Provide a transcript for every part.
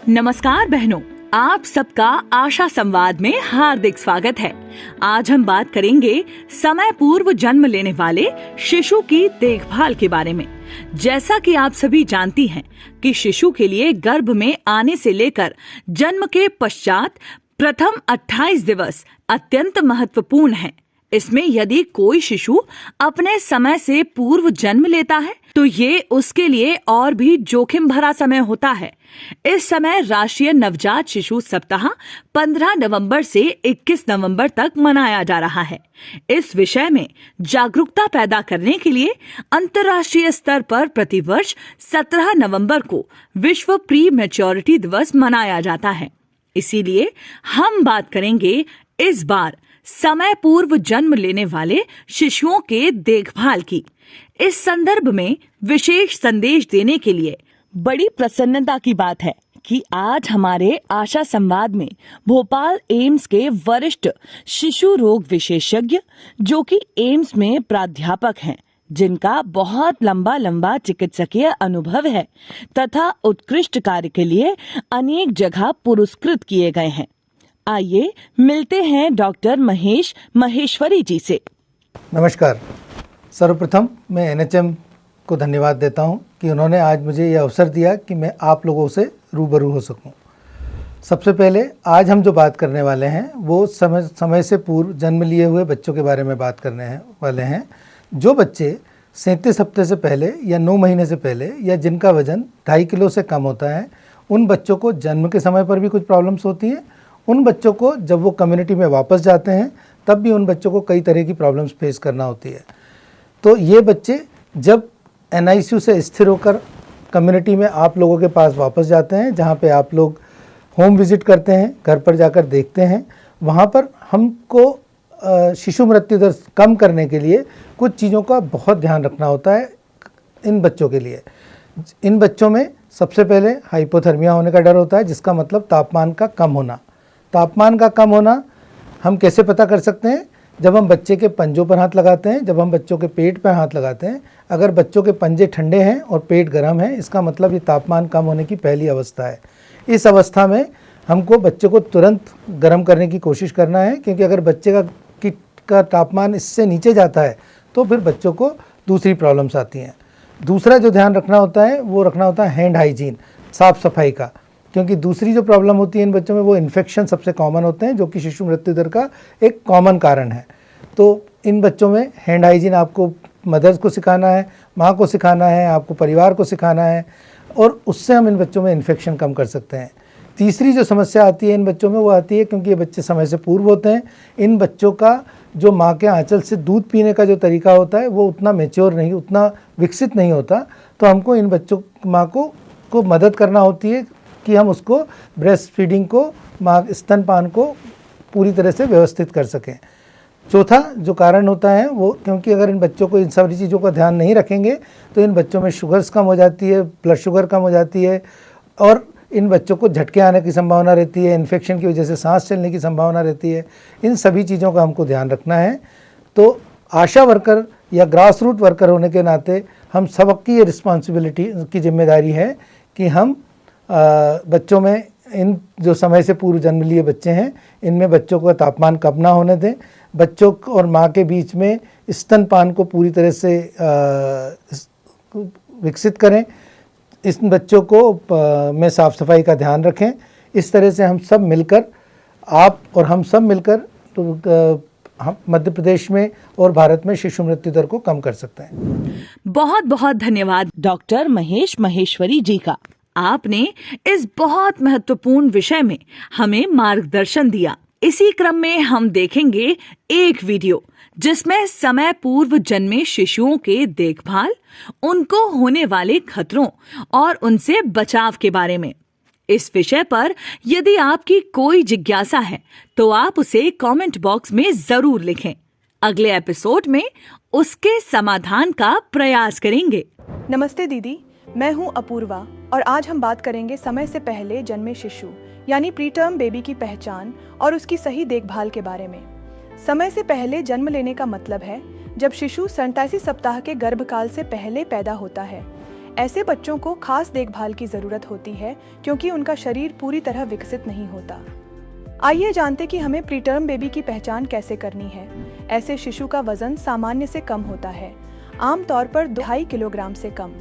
नमस्कार बहनों, आप सबका आशा संवाद में हार्दिक स्वागत है। आज हम बात करेंगे समय पूर्व जन्म लेने वाले शिशु की देखभाल के बारे में। जैसा कि आप सभी जानती हैं कि शिशु के लिए गर्भ में आने से लेकर जन्म के पश्चात प्रथम 28 दिवस अत्यंत महत्वपूर्ण है। इसमें यदि कोई शिशु अपने समय से पूर्व जन्म लेता है तो ये उसके लिए और भी जोखिम भरा समय होता है। इस समय राष्ट्रीय नवजात शिशु सप्ताह 15 नवंबर से 21 नवंबर तक मनाया जा रहा है। इस विषय में जागरूकता पैदा करने के लिए अंतर्राष्ट्रीय स्तर पर प्रतिवर्ष 17 नवंबर को विश्व प्री मैच्योरिटी दिवस मनाया जाता है। इसीलिए हम बात करेंगे इस बार समय पूर्व जन्म लेने वाले शिशुओं के देखभाल की। इस संदर्भ में विशेष संदेश देने के लिए बड़ी प्रसन्नता की बात है कि आज हमारे आशा संवाद में भोपाल एम्स के वरिष्ठ शिशु रोग विशेषज्ञ, जो कि एम्स में प्राध्यापक हैं, जिनका बहुत लंबा चिकित्सकीय अनुभव है तथा उत्कृष्ट कार्य के लिए अनेक जगह पुरस्कृत किए गए हैं। आइए मिलते हैं डॉक्टर महेश महेश्वरी जी से। नमस्कार। सर्वप्रथम मैं एनएचएम को धन्यवाद देता हूं कि उन्होंने आज मुझे यह अवसर दिया कि मैं आप लोगों से रूबरू हो सकूं। सबसे पहले आज हम जो बात करने वाले हैं वो समय से पूर्व जन्म लिए हुए बच्चों के बारे में बात करने वाले हैं। जो बच्चे 37 हफ्ते से पहले या 9 महीने से पहले या जिनका वजन 2.5 किलो से कम होता है, उन बच्चों को जन्म के समय पर भी कुछ प्रॉब्लम्स होती हैं। उन बच्चों को जब वो कम्युनिटी में वापस जाते हैं तब भी उन बच्चों को कई तरह की प्रॉब्लम्स फेस करना होती है। तो ये बच्चे जब एनआईसीयू से स्थिर होकर कम्युनिटी में आप लोगों के पास वापस जाते हैं, जहाँ पे आप लोग होम विजिट करते हैं, घर पर जाकर देखते हैं, वहाँ पर हमको शिशु मृत्यु दर कम करने के लिए कुछ चीज़ों का बहुत ध्यान रखना होता है। इन बच्चों के लिए, इन बच्चों में सबसे पहले हाइपोथर्मिया होने का डर होता है, जिसका मतलब तापमान का कम होना। तापमान का कम होना हम कैसे पता कर सकते हैं? जब हम बच्चे के पंजों पर हाथ लगाते हैं, जब हम बच्चों के पेट पर हाथ लगाते हैं, अगर बच्चों के पंजे ठंडे हैं और पेट गर्म है, इसका मतलब ये तापमान कम होने की पहली अवस्था है। इस अवस्था में हमको बच्चे को तुरंत गर्म करने की कोशिश करना है, क्योंकि अगर बच्चे का तापमान इससे नीचे जाता है तो फिर बच्चों को दूसरी प्रॉब्लम्स आती हैं। दूसरा जो ध्यान रखना होता है वो रखना होता है हैंड हाइजीन, साफ़ सफाई का, क्योंकि दूसरी जो प्रॉब्लम होती है इन बच्चों में वो इन्फेक्शन सबसे कॉमन होते हैं, जो कि शिशु मृत्यु दर का एक कॉमन कारण है। तो इन बच्चों में हैंड हाइजीन आपको मदर्स को सिखाना है, माँ को सिखाना है, आपको परिवार को सिखाना है, और उससे हम इन बच्चों में इन्फेक्शन कम कर सकते हैं। तीसरी जो समस्या आती है इन बच्चों में वो आती है क्योंकि ये बच्चे समय से पूर्व होते हैं। इन बच्चों का जो माँ के आंचल से दूध पीने का जो तरीका होता है वो उतना मैच्योर नहीं, उतना विकसित नहीं होता। तो हमको इन बच्चों माँ को मदद करना होती है कि हम उसको ब्रेस्ट फीडिंग को, माँ स्तनपान को पूरी तरह से व्यवस्थित कर सकें। चौथा जो कारण होता है वो, क्योंकि अगर इन बच्चों को इन सारी चीज़ों का ध्यान नहीं रखेंगे तो इन बच्चों में शुगर्स कम हो जाती है, ब्लड शुगर कम हो जाती है, और इन बच्चों को झटके आने की संभावना रहती है, इन्फेक्शन की वजह से सांस चलने की संभावना रहती है। इन सभी चीज़ों का हमको ध्यान रखना है। तो आशा वर्कर या ग्रास रूट वर्कर होने के नाते हम सबकी ये रिस्पॉन्सिबिलिटी की जिम्मेदारी है कि हम बच्चों में, इन जो समय से पूर्व जन्म लिए बच्चे हैं, इनमें बच्चों का तापमान कम ना होने दें। बच्चों और माँ के बीच में स्तनपान को पूरी तरह से विकसित करें। इस बच्चों को में साफ़ सफाई का ध्यान रखें। इस तरह से हम सब मिलकर, आप और हम सब मिलकर, तो हम मध्य प्रदेश में और भारत में शिशु मृत्यु दर को कम कर सकते हैं। बहुत बहुत धन्यवाद डॉक्टर महेश महेश्वरी जी का। आपने इस बहुत महत्वपूर्ण विषय में हमें मार्गदर्शन दिया। इसी क्रम में हम देखेंगे एक वीडियो जिसमें समय पूर्व जन्मे शिशुओं के देखभाल, उनको होने वाले खतरों और उनसे बचाव के बारे में। इस विषय पर यदि आपकी कोई जिज्ञासा है तो आप उसे कमेंट बॉक्स में जरूर लिखें। अगले एपिसोड में उसके समाधान का प्रयास करेंगे। नमस्ते दीदी, मैं हूं अपूर्वा और आज हम बात करेंगे समय से पहले जन्मे शिशु यानी प्रीटर्म बेबी की पहचान और उसकी सही देखभाल के बारे में। समय से पहले जन्म लेने का मतलब है जब शिशु 87 सप्ताह के गर्भकाल से पहले पैदा होता है। ऐसे बच्चों को खास देखभाल की जरूरत होती है क्योंकि उनका शरीर पूरी तरह विकसित नहीं होता। आइए जानते कि हमें प्रीटर्म बेबी की पहचान कैसे करनी है। ऐसे शिशु का वजन सामान्य से कम होता है, आमतौर पर 2.5 किलोग्राम से कम।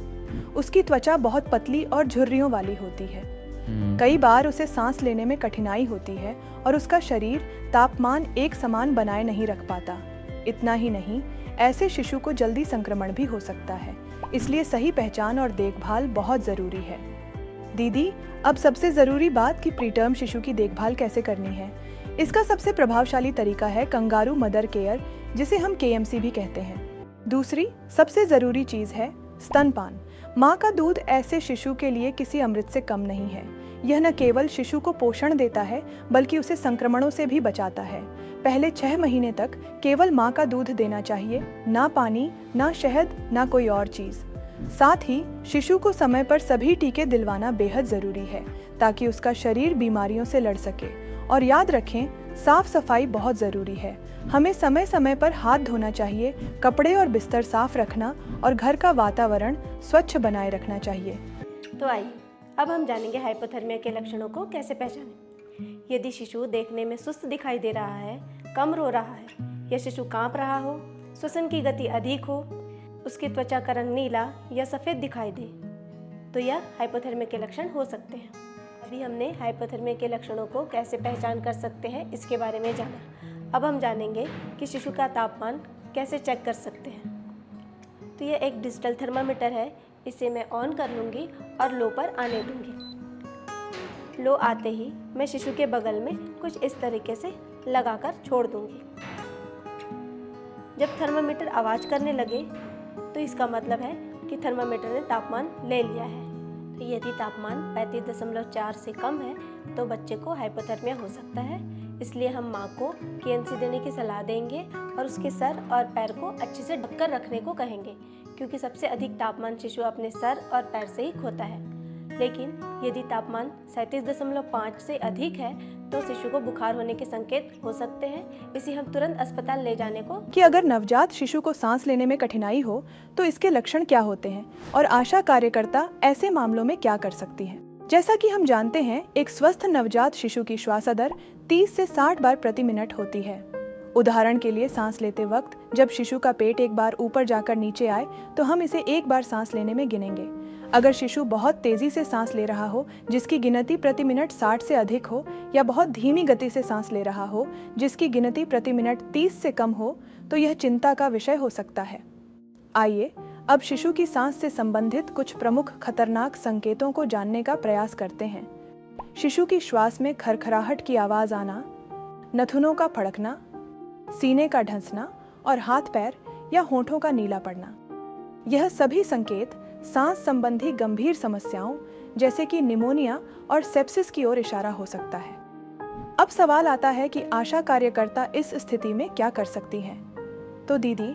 उसकी त्वचा बहुत पतली और झुर्रियों वाली होती है। कई बार उसे सांस लेने में कठिनाई होती है और उसका शरीर तापमान एक समान बनाए नहीं रख पाता। इतना ही नहीं, ऐसे शिशु को जल्दी संक्रमण भी हो सकता है, इसलिए सही पहचान और देखभाल बहुत जरूरी है। दीदी, अब सबसे जरूरी बात कि प्रीटर्म शिशु की देखभाल कैसे करनी है। इसका सबसे प्रभावशाली तरीका है कंगारू मदर केयर, जिसे हम KMC भी कहते हैं। दूसरी सबसे जरूरी चीज है स्तनपान। माँ का दूध ऐसे शिशु के लिए किसी अमृत से कम नहीं है। यह न केवल शिशु को पोषण देता है बल्कि उसे संक्रमणों से भी बचाता है। पहले 6 महीने तक केवल माँ का दूध देना चाहिए, ना पानी, ना शहद, ना कोई और चीज। साथ ही शिशु को समय पर सभी टीके दिलवाना बेहद जरूरी है ताकि उसका शरीर बीमारियों से लड़ सके। और याद रखें, साफ सफाई बहुत जरूरी है। हमें समय समय पर हाथ धोना चाहिए, कपड़े और बिस्तर साफ रखना और घर का वातावरण स्वच्छ बनाए रखना चाहिए। तो आइए अब हम जानेंगे हाइपोथर्मिया के लक्षणों को कैसे पहचानें। यदि शिशु देखने में सुस्त दिखाई दे रहा है, कम रो रहा है या शिशु कांप रहा हो, श्वसन की गति अधिक हो, उसकी त्वचा का रंग नीला या सफ़ेद दिखाई दे, तो यह हाइपोथर्मिया के लक्षण हो सकते हैं। अभी हमने हाइपोथर्मिया के लक्षणों को कैसे पहचान कर सकते हैं इसके बारे में जाना। अब हम जानेंगे कि शिशु का तापमान कैसे चेक कर सकते हैं। तो यह एक डिजिटल थर्मामीटर है, इसे मैं ऑन कर लूँगी और लो पर आने दूँगी। लो आते ही मैं शिशु के बगल में कुछ इस तरीके से लगाकर छोड़ दूँगी। जब थर्मामीटर आवाज़ करने लगे तो इसका मतलब है कि थर्मामीटर ने तापमान ले लिया है। तो यदि तापमान 35.4 से कम है तो बच्चे को हाइपोथर्मिया हो सकता है। इसलिए हम माँ को KNC देने की सलाह देंगे और उसके सर और पैर को अच्छे से ढककर रखने को कहेंगे, क्योंकि सबसे अधिक तापमान शिशु अपने सर और पैर से ही खोता है। लेकिन यदि तापमान 37.5 से अधिक है तो शिशु को बुखार होने के संकेत हो सकते हैं। इसे हम तुरंत अस्पताल ले जाने को कि अगर नवजात शिशु को सांस लेने में कठिनाई हो तो इसके लक्षण क्या होते हैं और आशा कार्यकर्ता ऐसे मामलों में क्या कर सकती है। जैसा कि हम जानते हैं, एक स्वस्थ नवजात शिशु की श्वास दर 30 से 60 बार प्रति मिनट होती है। उदाहरण के लिए, सांस लेते वक्त जब शिशु का पेट एक बार ऊपर जाकर नीचे आए तो हम इसे एक बार सांस लेने में गिनेंगे। अगर शिशु बहुत तेजी से सांस ले रहा हो जिसकी गिनती प्रति मिनट 60 से अधिक हो, या बहुत धीमी गति से सांस ले रहा हो जिसकी गिनती प्रति मिनट 30 से कम हो, तो यह चिंता का विषय हो सकता है। आइए अब शिशु की सांस से संबंधित कुछ प्रमुख खतरनाक संकेतों को जानने का प्रयास करते हैं। शिशु की श्वास में खरखराहट की आवाज आना, नथुनों का फड़कना, सीने का ढंसना और हाथ पैर या होठों का नीला पड़ना। यह सभी संकेत सांस संबंधी गंभीर समस्याओं जैसे कि निमोनिया और सेप्सिस की ओर इशारा हो सकता है। अब सवाल आता है कि आशा कार्यकर्ता इस स्थिति में क्या कर सकती हैं। तो दीदी,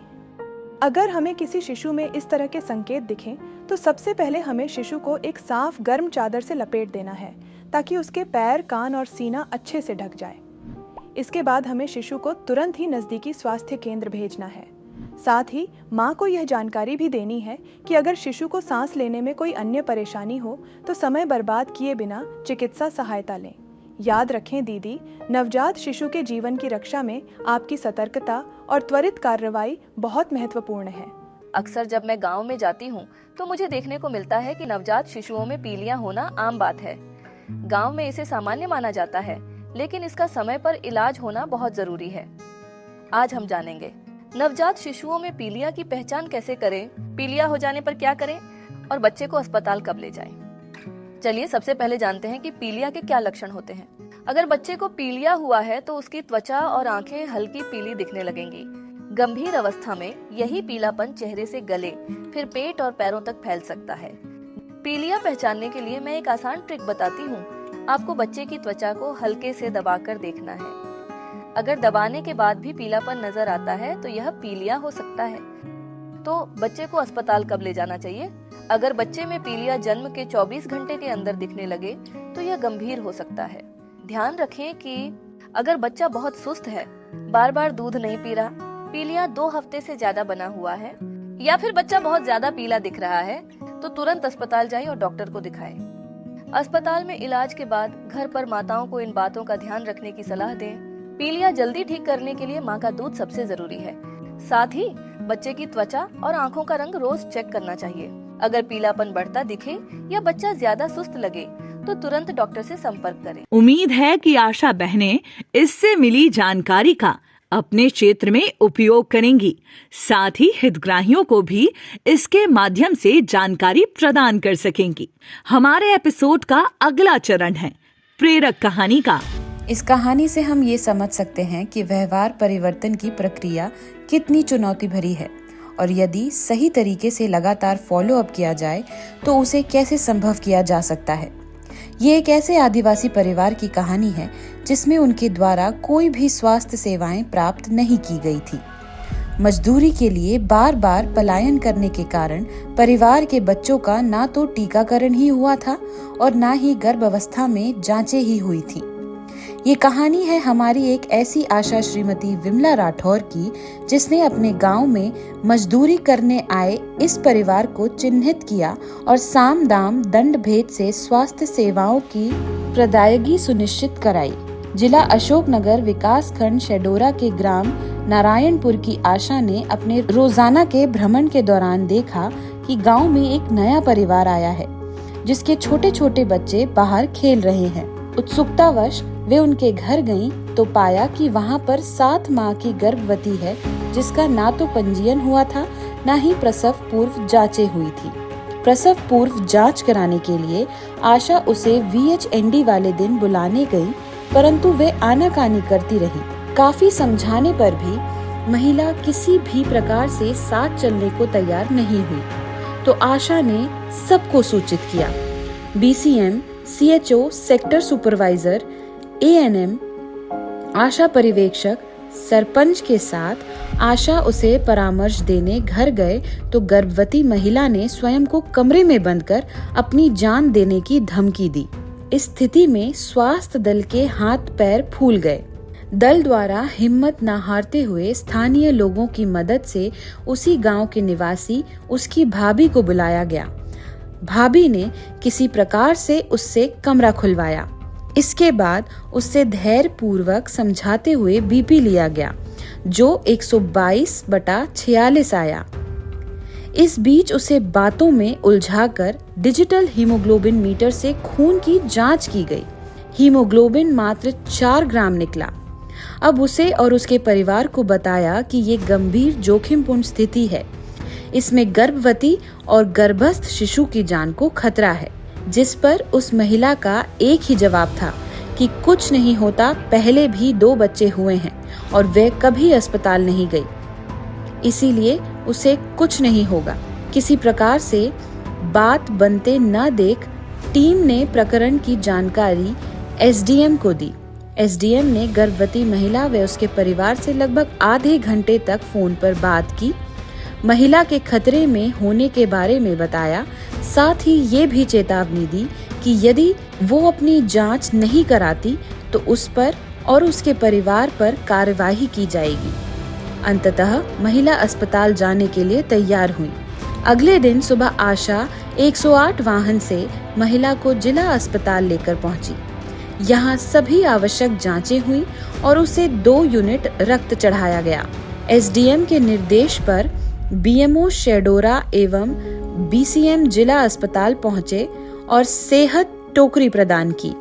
अगर हमें किसी शिशु में इस तरह के संकेत दिखें तो सबसे पहले हमें शिशु को एक साफ गर्म चादर से लपेट देना है ताकि उसके पैर, कान और सीना अच्छे से ढक जाए। इसके बाद हमें शिशु को तुरंत ही नज़दीकी स्वास्थ्य केंद्र भेजना है। साथ ही माँ को यह जानकारी भी देनी है कि अगर शिशु को सांस लेने में कोई अन्य परेशानी हो तो समय बर्बाद किए बिना चिकित्सा सहायता लें। याद रखें दीदी, नवजात शिशु के जीवन की रक्षा में आपकी सतर्कता और त्वरित कार्रवाई बहुत महत्वपूर्ण है। अक्सर जब मैं गांव में जाती हूं तो मुझे देखने को मिलता है कि नवजात शिशुओं में पीलियां होना आम बात है। गांव में इसे सामान्य माना जाता है, लेकिन इसका समय पर इलाज होना बहुत जरूरी है। आज हम जानेंगे नवजात शिशुओं में पीलिया की पहचान कैसे करें, पीलिया हो जाने पर क्या करें और बच्चे को अस्पताल कब ले जाएं। चलिए सबसे पहले जानते हैं कि पीलिया के क्या लक्षण होते हैं। अगर बच्चे को पीलिया हुआ है तो उसकी त्वचा और आंखें हल्की पीली दिखने लगेंगी। गंभीर अवस्था में यही पीलापन चेहरे से गले, फिर पेट और पैरों तक फैल सकता है। पीलिया पहचानने के लिए मैं एक आसान ट्रिक बताती हूँ। आपको बच्चे की त्वचा को हल्के से दबाकर देखना है। अगर दबाने के बाद भी पीलापन नजर आता है तो यह पीलिया हो सकता है। तो बच्चे को अस्पताल कब ले जाना चाहिए? अगर बच्चे में पीलिया जन्म के 24 घंटे के अंदर दिखने लगे तो यह गंभीर हो सकता है। ध्यान रखें कि अगर बच्चा बहुत सुस्त है, बार बार दूध नहीं पी रहा, पीलिया 2 हफ्ते से ज्यादा बना हुआ है, या फिर बच्चा बहुत ज्यादा पीला दिख रहा है, तो तुरंत अस्पताल जाए और डॉक्टर को दिखाए। अस्पताल में इलाज के बाद घर पर माताओं को इन बातों का ध्यान रखने की सलाह दें। पीलिया जल्दी ठीक करने के लिए माँ का दूध सबसे जरूरी है। साथ ही बच्चे की त्वचा और आंखों का रंग रोज चेक करना चाहिए। अगर पीलापन बढ़ता दिखे या बच्चा ज्यादा सुस्त लगे तो तुरंत डॉक्टर से संपर्क करें। उम्मीद है कि आशा बहनें इससे मिली जानकारी का अपने क्षेत्र में उपयोग करेंगी, साथ ही हितग्राहियों को भी इसके माध्यम से जानकारी प्रदान कर सकेंगी। हमारे एपिसोड का अगला चरण है प्रेरक कहानी का। इस कहानी से हम ये समझ सकते हैं कि व्यवहार परिवर्तन की प्रक्रिया कितनी चुनौती भरी है और यदि सही तरीके से लगातार फॉलो अप किया जाए तो उसे कैसे संभव किया जा सकता है। ये एक ऐसे आदिवासी परिवार की कहानी है जिसमें उनके द्वारा कोई भी स्वास्थ्य सेवाएं प्राप्त नहीं की गई थी। मजदूरी के लिए बार बार पलायन करने के कारण परिवार के बच्चों का ना तो टीकाकरण ही हुआ था और ना ही गर्भावस्था में जांचें ही हुई थी। ये कहानी है हमारी एक ऐसी आशा श्रीमती विमला राठौर की, जिसने अपने गांव में मजदूरी करने आए इस परिवार को चिन्हित किया और साम दाम दंड भेद से स्वास्थ्य सेवाओं की प्रदायगी सुनिश्चित कराई। जिला अशोकनगर विकास खंड शेडोरा के ग्राम नारायणपुर की आशा ने अपने रोजाना के भ्रमण के दौरान देखा कि गांव में एक नया परिवार आया है जिसके छोटे छोटे बच्चे बाहर खेल रहे हैं। उत्सुकतावश वे उनके घर गईं तो पाया कि वहां पर 7 माह की गर्भवती है जिसका ना तो पंजीयन हुआ था ना ही प्रसव पूर्व जांचें हुई थी। प्रसव पूर्व जांच कराने के लिए आशा उसे VHND वाले दिन बुलाने गई, परंतु वे आनाकानी करती रही। काफी समझाने पर भी महिला किसी भी प्रकार से साथ चलने को तैयार नहीं हुई, तो आशा ने सबको सूचित किया। BCM, CHO, sector supervisor, ANM, आशा पर्यवेक्षक, सरपंच के साथ आशा उसे परामर्श देने घर गए तो गर्भवती महिला ने स्वयं को कमरे में बंद कर अपनी जान देने की धमकी दी। इस स्थिति में स्वास्थ्य दल के हाथ पैर फूल गए। दल द्वारा हिम्मत न हारते हुए स्थानीय लोगों की मदद से उसी गांव के निवासी उसकी भाभी को बुलाया गया। भाभी ने किसी प्रकार से उससे कमरा खुलवाया। इसके बाद उससे धैर्य पूर्वक समझाते हुए BP लिया गया जो 122/46 आया। इस बीच उसे बातों में उलझाकर डिजिटल हीमोग्लोबिन मीटर से खून की जांच की गई। हीमोग्लोबिन मात्र 4 ग्राम निकला। अब उसे और उसके परिवार को बताया कि ये गंभीर जोखिमपूर्ण स्थिति है। इसमें गर्भवती और गर्भस्थ शिशु की जान को खतरा है, जिस पर उस महिला का एक ही जवाब था कि कुछ नहीं होता, पहले भी 2 बच्चे हुए हैं और वे कभी अस्पताल नहीं गई, इसीलिए उसे कुछ नहीं होगा। किसी प्रकार से बात बनते न देख टीम ने प्रकरण की जानकारी SDM को दी। SDM ने गर्भवती महिला व उसके परिवार से लगभग आधे घंटे तक फोन पर बात की, महिला के खतरे में होने के बारे में बताया, साथ ही ये भी चेतावनी दी कि यदि वो अपनी जांच नहीं कराती तो उस पर और उसके परिवार पर कार्यवाही की जाएगी। अंततः महिला अस्पताल जाने के लिए तैयार हुई। अगले दिन सुबह आशा 108 वाहन से महिला को जिला अस्पताल लेकर पहुंची। यहाँ सभी आवश्यक जांचें हुई और उसे 2 यूनिट रक्त चढ़ाया गया। SDM के निर्देश पर BMO शेडोरा एवं BCM जिला अस्पताल पहुंचे और सेहत टोकरी प्रदान की।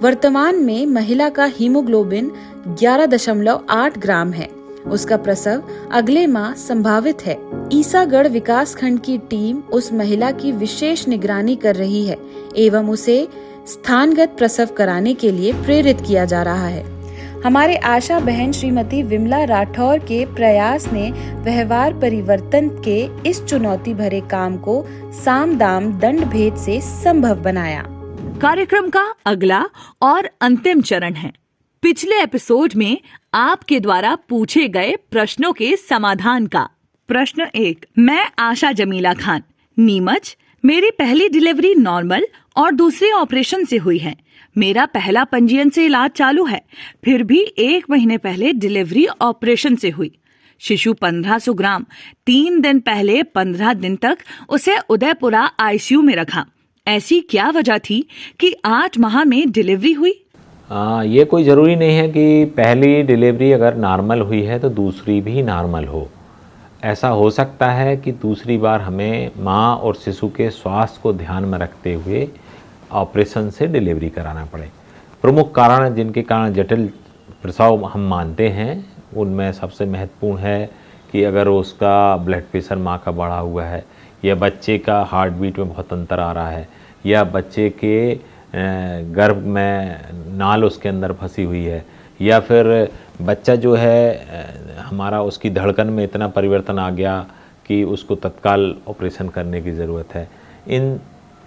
वर्तमान में महिला का हीमोग्लोबिन 11.8 ग्राम है। उसका प्रसव अगले माह संभावित है। ईसागढ़ विकास खंड की टीम उस महिला की विशेष निगरानी कर रही है एवं उसे स्थानगत प्रसव कराने के लिए प्रेरित किया जा रहा है। हमारे आशा बहन श्रीमती विमला राठौर के प्रयास ने व्यवहार परिवर्तन के इस चुनौती भरे काम को साम दाम दंड भेद से संभव बनाया। कार्यक्रम का अगला और अंतिम चरण है पिछले एपिसोड में आपके द्वारा पूछे गए प्रश्नों के समाधान का। प्रश्न 1, मैं आशा जमीला खान, नीमच। मेरी पहली डिलीवरी नॉर्मल और दूसरी ऑपरेशन से हुई है। मेरा पहला पंजीयन से इलाज चालू है, फिर भी 1 महीने पहले डिलीवरी ऑपरेशन से हुई। शिशु 1500 ग्राम 3 दिन पहले 15 दिन तक उसे उदयपुरा आईसीयू में रखा। ऐसी क्या वजह थी कि 8 माह में डिलीवरी हुई? ये कोई ज़रूरी नहीं है कि पहली डिलीवरी अगर नॉर्मल हुई है तो दूसरी भी नॉर्मल हो। ऐसा हो सकता है कि दूसरी बार हमें माँ और शिशु के स्वास्थ्य को ध्यान में रखते हुए ऑपरेशन से डिलीवरी कराना पड़े। प्रमुख कारण जिनके कारण जटिल प्रसव हम मानते हैं उनमें सबसे महत्वपूर्ण है कि अगर उसका ब्लड प्रेशर माँ का बढ़ा हुआ है, या बच्चे का हार्ट बीट में बहुत अंतर आ रहा है, या बच्चे के गर्भ में नाल उसके अंदर फंसी हुई है, या फिर बच्चा जो है हमारा उसकी धड़कन में इतना परिवर्तन आ गया कि उसको तत्काल ऑपरेशन करने की ज़रूरत है। इन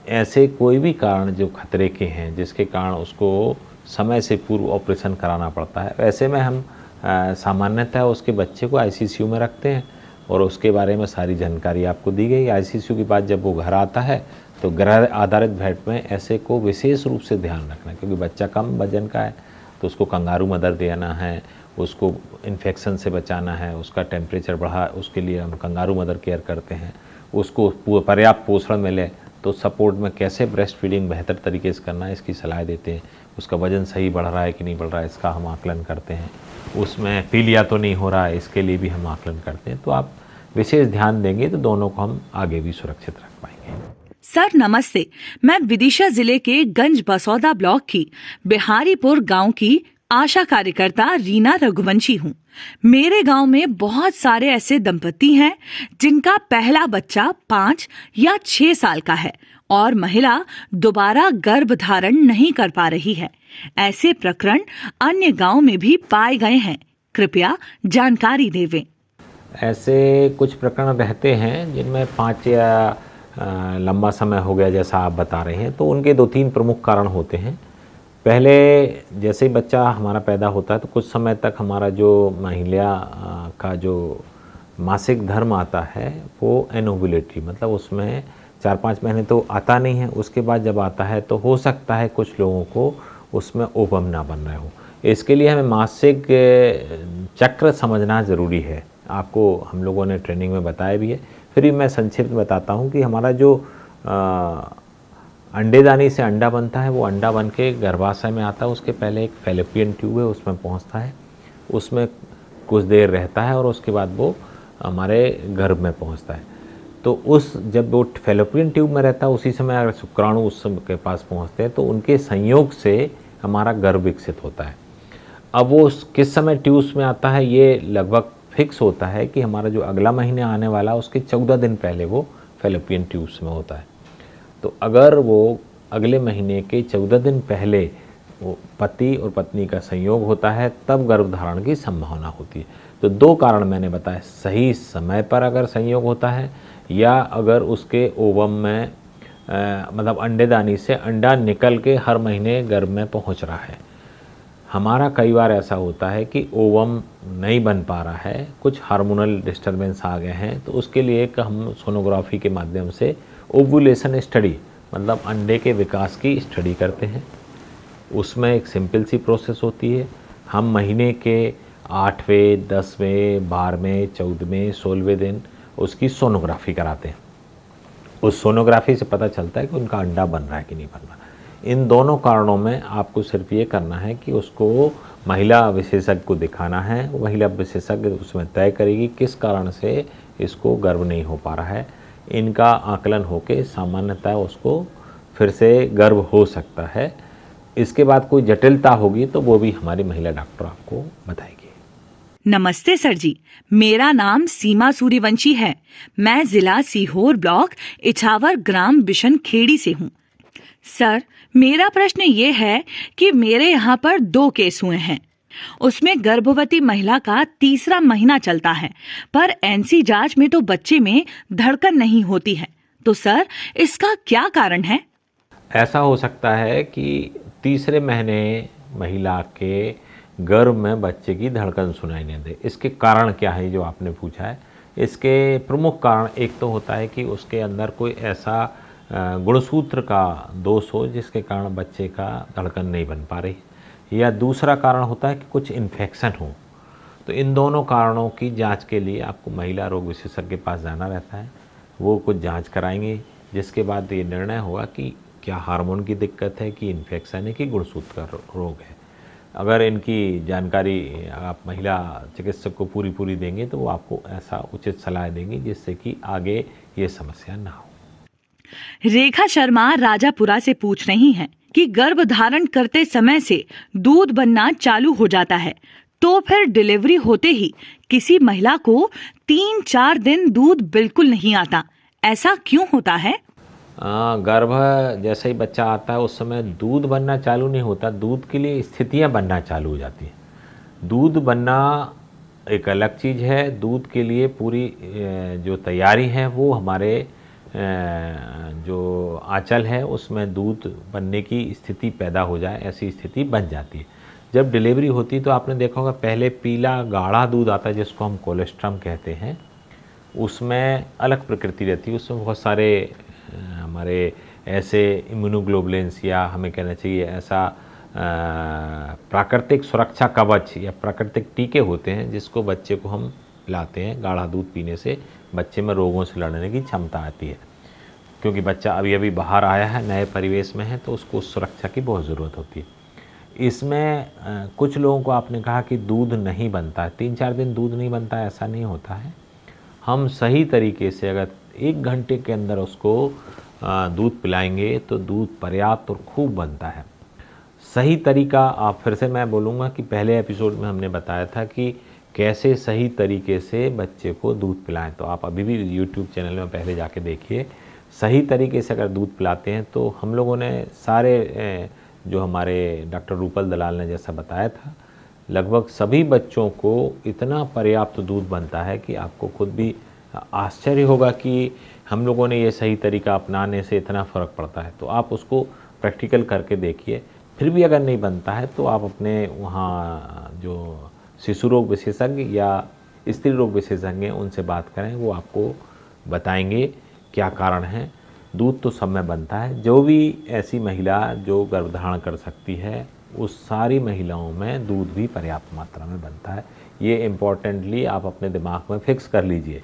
ऐसे कोई भी कारण जो खतरे के हैं जिसके कारण उसको समय से पूर्व ऑपरेशन कराना पड़ता है, ऐसे में हम सामान्यतः उसके बच्चे को आईसीयू में रखते हैं और उसके बारे में सारी जानकारी आपको दी गई। आईसीयू के बाद जब वो घर आता है तो ग्रह आधारित भेंट में ऐसे को विशेष रूप से ध्यान रखना, क्योंकि बच्चा कम वजन का है तो उसको कंगारू मदर देना है, उसको इन्फेक्शन से बचाना है, उसका टेम्परेचर बढ़ा, उसके लिए हम कंगारू मदर केयर करते हैं, उसको पर्याप्त पोषण मिले तो सपोर्ट में कैसे ब्रेस्ट फीडिंग बेहतर तरीके से करना है इसकी सलाह देते हैं। उसका वजन सही बढ़ रहा है कि नहीं बढ़ रहा है इसका हम आकलन करते हैं। उसमें पीलिया तो नहीं हो रहा है इसके लिए भी हम आकलन करते हैं। तो आप विशेष ध्यान देंगे तो दोनों को हम आगे भी सुरक्षित रख पाएंगे। सर नमस्ते, मैं विदिशा जिले के गंज बसौदा ब्लॉक की बिहारीपुर गांव की आशा कार्यकर्ता रीना रघुवंशी हूँ। मेरे गांव में बहुत सारे ऐसे दंपति हैं जिनका पहला बच्चा 5 या 6 साल का है और महिला दोबारा गर्भ धारण नहीं कर पा रही है। ऐसे प्रकरण अन्य गांव में भी पाए गए हैं, कृपया जानकारी देवें। ऐसे कुछ प्रकरण रहते हैं जिनमें 5 या लंबा समय हो गया जैसा आप बता रहे हैं, तो उनके 2-3 प्रमुख कारण होते हैं। पहले जैसे ही बच्चा हमारा पैदा होता है तो कुछ समय तक हमारा जो महिला का जो मासिक धर्म आता है वो एनोवुलेटरी, मतलब उसमें 4-5 महीने तो आता नहीं है। उसके बाद जब आता है तो हो सकता है कुछ लोगों को उसमें ओवम ना बन रहे हो। इसके लिए हमें मासिक चक्र समझना ज़रूरी है। आपको हम लोगों ने ट्रेनिंग में बताया भी है, फिर भी मैं संक्षिप्त बताता हूँ कि हमारा जो अंडेदानी से अंडा बनता है वो अंडा बन के गर्भाशय में आता है। उसके पहले एक फैलोपियन ट्यूब है, उसमें पहुँचता है, उसमें कुछ देर रहता है और उसके बाद वो हमारे गर्भ में पहुँचता है। तो उस जब वो फैलोपियन ट्यूब में रहता है उसी समय अगर शुक्राणु उस के पास पहुँचते हैं तो उनके संयोग से हमारा गर्भ विकसित होता है। अब वो किस समय ट्यूब्स में आता है ये लगभग फिक्स होता है कि हमारा जो अगला महीने आने वाला उसके 14 दिन पहले वो फैलोपियन ट्यूब्स में होता है। तो अगर वो अगले महीने के 14 दिन पहले वो पति और पत्नी का संयोग होता है तब गर्भधारण की संभावना होती है। तो 2 कारण मैंने बताए, सही समय पर अगर संयोग होता है या अगर उसके ओवम में मतलब अंडेदानी से अंडा निकल के हर महीने गर्भ में पहुंच रहा है। हमारा कई बार ऐसा होता है कि ओवम नहीं बन पा रहा है, कुछ हार्मोनल डिस्टर्बेंस आ गए हैं, तो उसके लिए एक हम सोनोग्राफी के माध्यम से ओवुलेशन स्टडी मतलब अंडे के विकास की स्टडी करते हैं। उसमें एक सिंपल सी प्रोसेस होती है। हम महीने के 8वें, 10वें, 12वें, 14वें, 16वें दिन उसकी सोनोग्राफी कराते हैं। उस सोनोग्राफी से पता चलता है कि उनका अंडा बन रहा है कि नहीं बन रहा। इन दोनों कारणों में आपको सिर्फ ये करना है कि उसको महिला विशेषज्ञ को दिखाना है। महिला विशेषज्ञ उसमें तय करेगी किस कारण से इसको गर्भ नहीं हो पा रहा है। इनका आकलन होके सामान्यतः उसको फिर से गर्भ हो सकता है। इसके बाद कोई जटिलता होगी तो वो भी हमारी महिला डॉक्टर आपको बताएगी। नमस्ते सर जी, मेरा नाम सीमा सूर्यवंशी है। मैं जिला सीहोर ब्लॉक इछावर ग्राम बिशन खेड़ी से हूँ। सर, मेरा प्रश्न ये है कि मेरे यहाँ पर 2 केस हुए हैं। उसमें गर्भवती महिला का 3रा महीना चलता है, पर एनसी जांच में तो बच्चे में धड़कन नहीं होती है। तो सर, इसका क्या कारण है? ऐसा हो सकता है कि 3रे महीने महिला के गर्भ में बच्चे की धड़कन सुनाई नहीं दे। इसके कारण क्या है जो आपने पूछा है? इसके प्रमुख कारण एक तो होता है कि उसके अंदर कोई ऐसा गुणसूत्र का दोष हो जिसके कारण बच्चे का धड़कन नहीं बन पा रही, या दूसरा कारण होता है कि कुछ इन्फेक्शन हो। तो इन दोनों कारणों की जांच के लिए आपको महिला रोग विशेषज्ञ के पास जाना रहता है। वो कुछ जांच कराएंगे, जिसके बाद ये निर्णय होगा कि क्या हार्मोन की दिक्कत है, कि इन्फेक्शन है, कि गुणसूत्र का रोग है। अगर इनकी जानकारी आप महिला चिकित्सक को पूरी देंगे तो वो आपको ऐसा उचित सलाह देंगी जिससे कि आगे ये समस्या ना हो। रेखा शर्मा राजापुरा से पूछ रही हैं कि गर्भ धारण करते समय से दूध बनना चालू हो जाता है, तो फिर डिलीवरी होते ही किसी महिला को 3-4 दिन दूध बिल्कुल नहीं आता, ऐसा क्यों होता है? गर्भ जैसे ही बच्चा आता है उस समय दूध बनना चालू नहीं होता, दूध के लिए स्थितियां बनना चालू हो जाती हैं। दूध बनना एक अलग चीज़ है, दूध के लिए पूरी जो तैयारी है वो हमारे जो आंचल है उसमें दूध बनने की स्थिति पैदा हो जाए, ऐसी स्थिति बन जाती है। जब डिलीवरी होती है तो आपने देखा होगा पहले पीला गाढ़ा दूध आता है जिसको हम कोलेस्ट्रम कहते हैं, उसमें अलग प्रकृति रहती है, उसमें बहुत सारे हमारे ऐसे इम्यूनोग्लोबुलिन्स या हमें कहना चाहिए ऐसा प्राकृतिक सुरक्षा कवच या प्राकृतिक टीके होते हैं जिसको बच्चे को हम पिलाते हैं। गाढ़ा दूध पीने से बच्चे में रोगों से लड़ने की क्षमता आती है, क्योंकि बच्चा अभी बाहर आया है, नए परिवेश में है, तो उसको उस सुरक्षा की बहुत ज़रूरत होती है। इसमें कुछ लोगों को आपने कहा कि दूध नहीं बनता है, 3-4 दिन दूध नहीं बनता है, ऐसा नहीं होता है। हम सही तरीके से अगर 1 घंटे के अंदर उसको दूध पिलाएंगे तो दूध पर्याप्त और खूब बनता है। सही तरीका आप फिर से मैं बोलूँगा कि पहले एपिसोड में हमने बताया था कि कैसे सही तरीके से बच्चे को दूध पिलाएं, तो आप अभी भी यूट्यूब चैनल में पहले जाके देखिए। सही तरीके से अगर दूध पिलाते हैं तो हम लोगों ने सारे जो हमारे डॉक्टर रूपल दलाल ने जैसा बताया था, लगभग सभी बच्चों को इतना पर्याप्त दूध बनता है कि आपको खुद भी आश्चर्य होगा कि हम लोगों ने ये सही तरीका अपनाने से इतना फ़र्क पड़ता है। तो आप उसको प्रैक्टिकल करके देखिए। फिर भी अगर नहीं बनता है तो आप अपने वहाँ जो शिशु रोग विशेषज्ञ या स्त्री रोग विशेषज्ञ उनसे बात करें, वो आपको बताएंगे क्या कारण है। दूध तो सब में बनता है, जो भी ऐसी महिला जो गर्भधारण कर सकती है उस सारी महिलाओं में दूध भी पर्याप्त मात्रा में बनता है। ये इम्पोर्टेंटली आप अपने दिमाग में फिक्स कर लीजिए।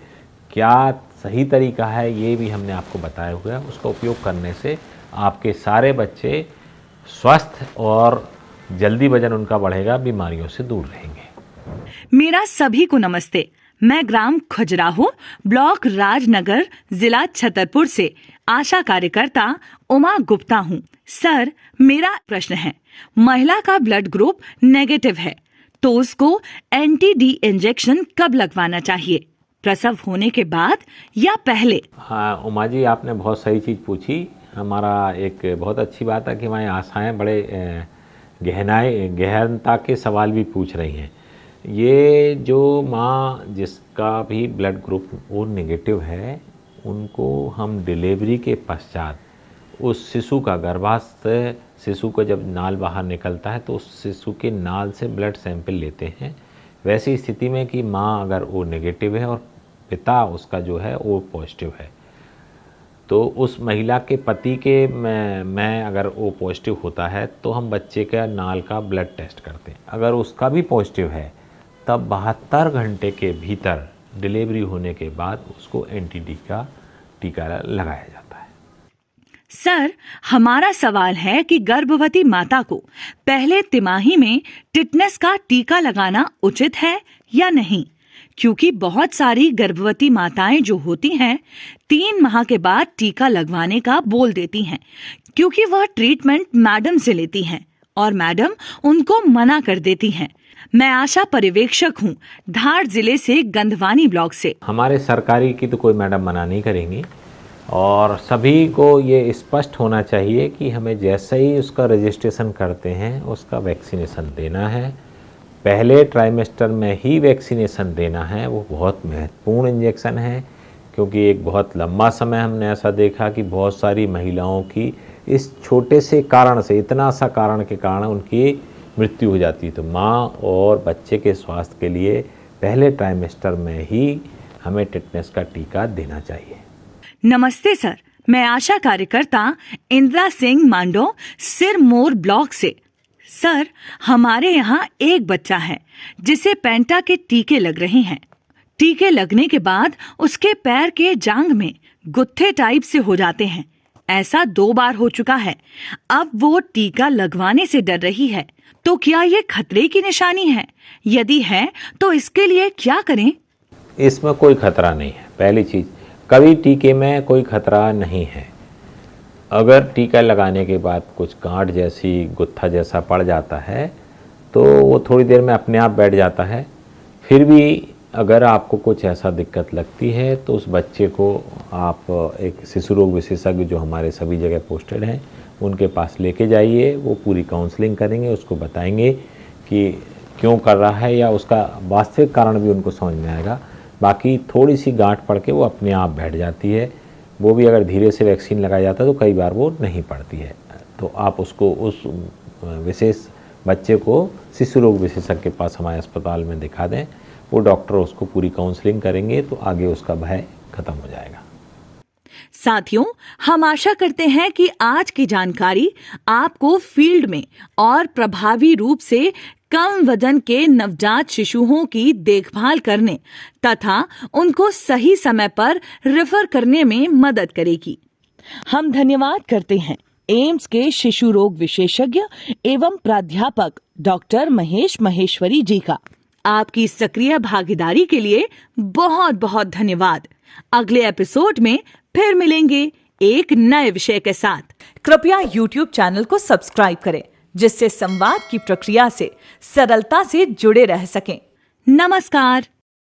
क्या सही तरीका है ये भी हमने आपको बताया हुआ है, उसका उपयोग करने से आपके सारे बच्चे स्वस्थ और जल्दी वजन उनका बढ़ेगा, बीमारियों से दूर रहेंगे। मेरा सभी को नमस्ते। मैं ग्राम खजुराहो, ब्लॉक राजनगर, जिला छतरपुर से आशा कार्यकर्ता उमा गुप्ता हूँ। सर, मेरा प्रश्न है, महिला का ब्लड ग्रुप नेगेटिव है तो उसको एंटी-डी इंजेक्शन कब लगवाना चाहिए, प्रसव होने के बाद या पहले? हाँ उमा जी, आपने बहुत सही चीज़ पूछी। हमारा एक बहुत अच्छी बात है कि हमारी आशाएं बड़े गहनता के सवाल भी पूछ रही हैं। ये जो माँ जिसका भी ब्लड ग्रुप वो नेगेटिव है, उनको हम डिलीवरी के पश्चात उस शिशु का गर्भास्थ शिशु का जब नाल बाहर निकलता है तो उस शिशु के नाल से ब्लड सैंपल लेते हैं। वैसी स्थिति में कि माँ अगर ओ नेगेटिव है और पिता उसका जो है ओ पॉजिटिव है, तो उस महिला के पति के में अगर ओ पॉजिटिव होता है तो हम बच्चे का नाल का ब्लड टेस्ट करते हैं। अगर उसका भी पॉजिटिव है तब 72 घंटे के भीतर डिलीवरी होने के बाद उसको एंटी-डी का टीका लगाया जाता है। सर, हमारा सवाल है कि गर्भवती माता को पहले तिमाही में टिटनेस का टीका लगाना उचित है या नहीं, क्योंकि बहुत सारी गर्भवती माताएं जो होती हैं 3 माह के बाद टीका लगवाने का बोल देती हैं, क्योंकि वह ट्रीटमेंट मैडम से लेती हैं और मैडम उनको मना कर देती हैं। मैं आशा पर्यवेक्षक हूँ, धार जिले से गंधवानी ब्लॉक से। हमारे सरकारी की तो कोई मैडम मना नहीं करेंगी और सभी को ये स्पष्ट होना चाहिए कि हमें जैसे ही उसका रजिस्ट्रेशन करते हैं उसका वैक्सीनेशन देना है। पहले ट्राइमेस्टर में ही वैक्सीनेशन देना है। वो बहुत महत्वपूर्ण इंजेक्शन है, क्योंकि एक बहुत लंबा समय हमने ऐसा देखा कि बहुत सारी महिलाओं की इस छोटे से कारण से, इतना सा कारण के कारण उनकी मृत्यु हो जाती है। तो माँ और बच्चे के स्वास्थ्य के लिए पहले ट्राइमेस्टर में ही हमें टिटनेस का टीका देना चाहिए। नमस्ते सर, मैं आशा कार्यकर्ता इंदिरा सिंह मांडो, सिरमौर ब्लॉक से। सर, हमारे यहाँ एक बच्चा है जिसे पेंटा के टीके लग रहे हैं। टीके लगने के बाद उसके पैर के जांघ में गुत्थे टाइप से हो जाते हैं। ऐसा 2 बार हो चुका है। अब वो टीका लगवाने से डर रही है। तो क्या ये खतरे की निशानी है? यदि है तो इसके लिए क्या करें? इसमें कोई खतरा नहीं है। पहली चीज़, कभी टीके में कोई खतरा नहीं है। अगर टीका लगाने के बाद कुछ गांठ जैसी, गुत्था जैसा पड़ जाता है तो वो थोड़ी देर में अपने आप बैठ जाता है। फिर भी अगर आपको कुछ ऐसा दिक्कत लगती है तो उस बच्चे को आप एक शिशु रोग विशेषज्ञ जो हमारे सभी जगह पोस्टेड हैं उनके पास लेके जाइए। वो पूरी काउंसलिंग करेंगे, उसको बताएंगे कि क्यों कर रहा है या उसका वास्तविक कारण भी उनको समझ में आएगा। बाकी थोड़ी सी गांठ पड़ के वो अपने आप बैठ जाती है। वो भी अगर धीरे से वैक्सीन लगाया जाता है तो कई बार वो नहीं पड़ती है। तो आप उसको, उस विशेष बच्चे को शिशु रोग विशेषज्ञ के पास हमारे अस्पताल में दिखा दें। वो डॉक्टर उसको पूरी काउंसलिंग करेंगे तो आगे उसका भय खत्म हो जाएगा। साथियों, हम आशा करते हैं कि आज की जानकारी आपको फील्ड में और प्रभावी रूप से कम वजन के नवजात शिशुओं की देखभाल करने तथा उनको सही समय पर रेफर करने में मदद करेगी। हम धन्यवाद करते हैं एम्स के शिशु रोग विशेषज्ञ एवं प्राध्यापक डॉक्टर महेश महेश्वरी जी का। आपकी सक्रिय भागीदारी के लिए बहुत बहुत धन्यवाद। अगले एपिसोड में फिर मिलेंगे एक नए विषय के साथ। कृपया YouTube चैनल को सब्सक्राइब करें जिससे संवाद की प्रक्रिया से सरलता से जुड़े रह सकें। नमस्कार।